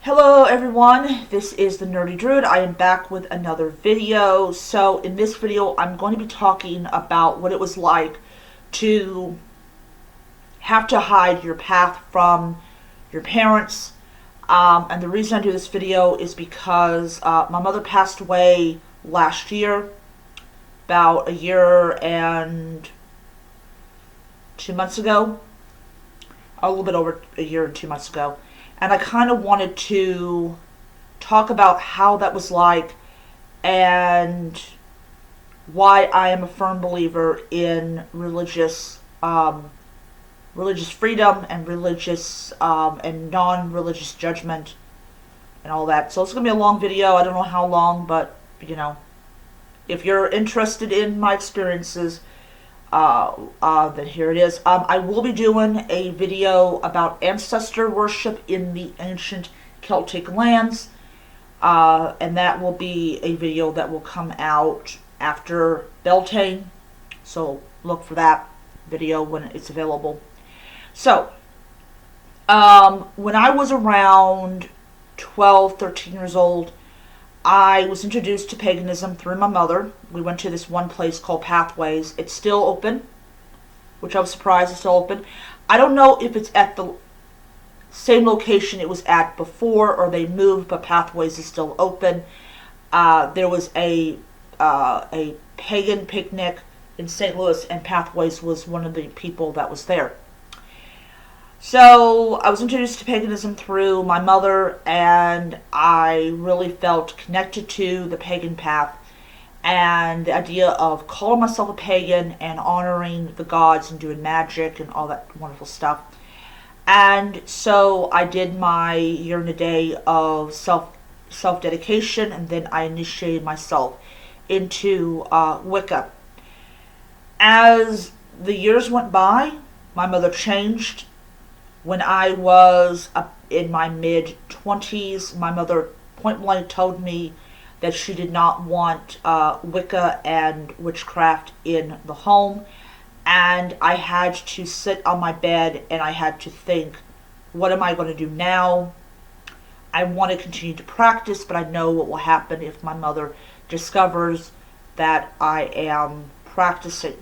Hello everyone, this is the Nerdy Druid. I am back with another video. So in this video I'm going to be talking about what it was like to have to hide your path from your parents. And the reason I do this video is because my mother passed away last year, about a year and 2 months ago, a little bit over a year and 2 months ago. And I kind of wanted to talk about how that was like and why I am a firm believer in religious freedom and religious and non-religious judgment and all that. So it's going to be a long video. I don't know how long, but if you're interested in my experiences, then here it is. I will be doing a video about ancestor worship in the ancient Celtic lands, and that will be a video that will come out after Beltane, so look for that video when it's available. So, when I was around 12, 13 years old, I was introduced to paganism through my mother. We went to this one place called Pathways. It's still open, which I was surprised it's still open. I don't know if it's at the same location it was at before or they moved, but Pathways is still open. There was a pagan picnic in St. Louis, and Pathways was one of the people that was there. So I was introduced to paganism through my mother, and I really felt connected to the pagan path and the idea of calling myself a pagan and honoring the gods and doing magic and all that wonderful stuff. And so I did my year and a day of self-dedication, and then I initiated myself into Wicca. As the years went by, my mother changed. When I was in my mid-20s, my mother point-blank told me that she did not want Wicca and witchcraft in the home. And I had to sit on my bed and I had to think, what am I going to do now? I want to continue to practice, but I know what will happen if my mother discovers that I am practicing.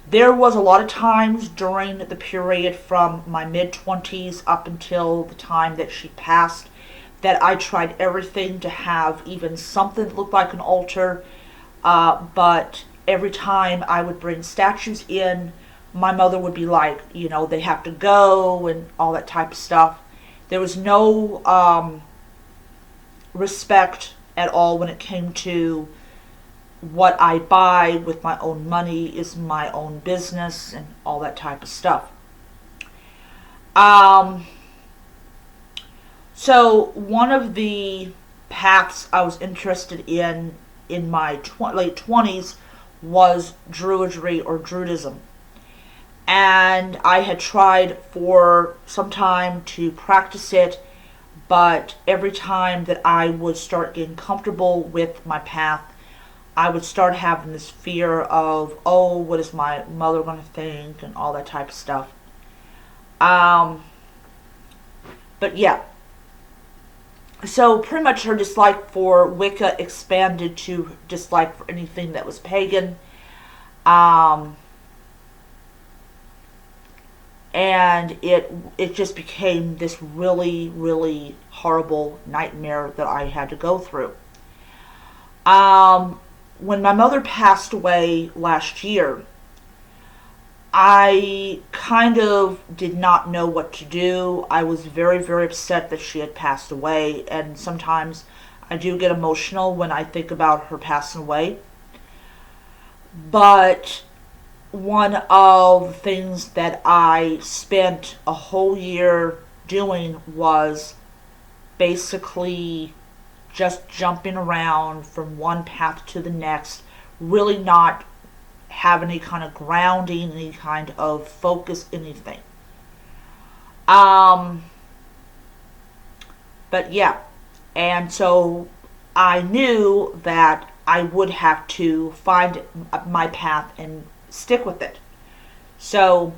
There was a lot of times during the period from my mid-20s up until the time that she passed that I tried everything to have even something that looked like an altar, but every time I would bring statues in, my mother would be like, they have to go and all that type of stuff. There was no respect at all when it came to what I buy with my own money is my own business and all that type of stuff. So one of the paths I was interested in my late 20s was Druidry or Druidism. And I had tried for some time to practice it, but every time that I would start getting comfortable with my path, I would start having this fear of, oh, what is my mother going to think and all that type of stuff. But yeah. So pretty much her dislike for Wicca expanded to dislike for anything that was pagan. And it just became this really, really horrible nightmare that I had to go through. When my mother passed away last year, I kind of did not know what to do. I was very, very upset that she had passed away, and sometimes I do get emotional when I think about her passing away. But one of the things that I spent a whole year doing was basically just jumping around from one path to the next, really not having any kind of grounding, any kind of focus, anything. But yeah, and so I knew that I would have to find my path and stick with it. So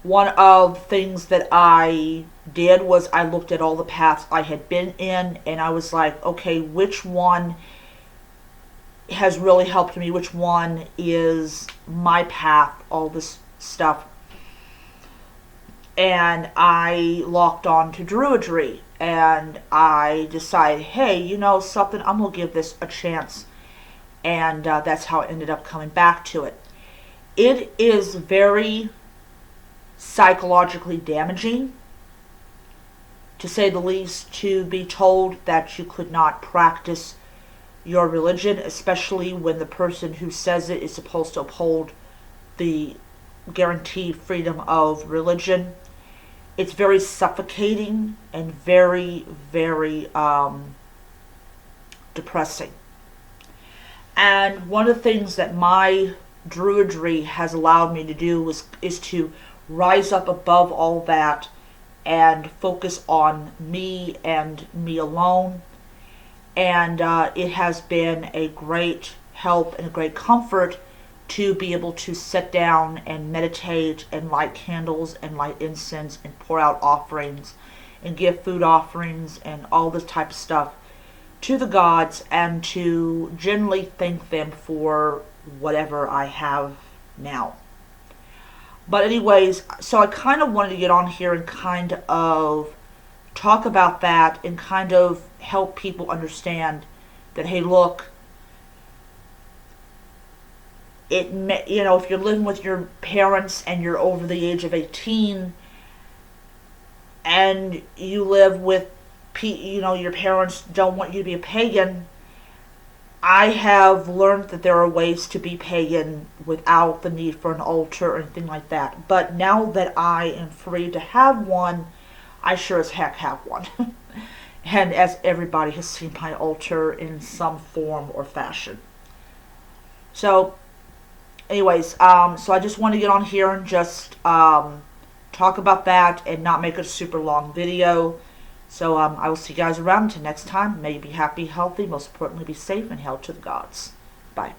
one of the things that I did was I looked at all the paths I had been in, and I was like, okay, which one has really helped me? Which one is my path? All this stuff. And I locked on to Druidry, and I decided, hey, you know something, I'm going to give this a chance. And that's how I ended up coming back to it. It is very psychologically damaging, to say the least, to be told that you could not practice your religion, especially when the person who says it is supposed to uphold the guaranteed freedom of religion. It's very suffocating and very, very depressing. And one of the things that my Druidry has allowed me to do is to rise up above all that and focus on me and me alone. And it has been a great help and a great comfort to be able to sit down and meditate and light candles and light incense and pour out offerings and give food offerings and all this type of stuff to the gods, and to generally thank them for whatever I have now. But anyways, so I kind of wanted to get on here and kind of talk about that and kind of help people understand that, hey, look, if you're living with your parents and you're over the age of 18 and you live with, your parents don't want you to be a pagan, I have learned that there are ways to be pagan without the need for an altar or anything like that. But now that I am free to have one, I sure as heck have one. And as everybody has seen my altar in some form or fashion. So anyways, so I just want to get on here and just talk about that and not make a super long video. So I will see you guys around until next time. May you be happy, healthy, most importantly be safe, and held to the gods. Bye.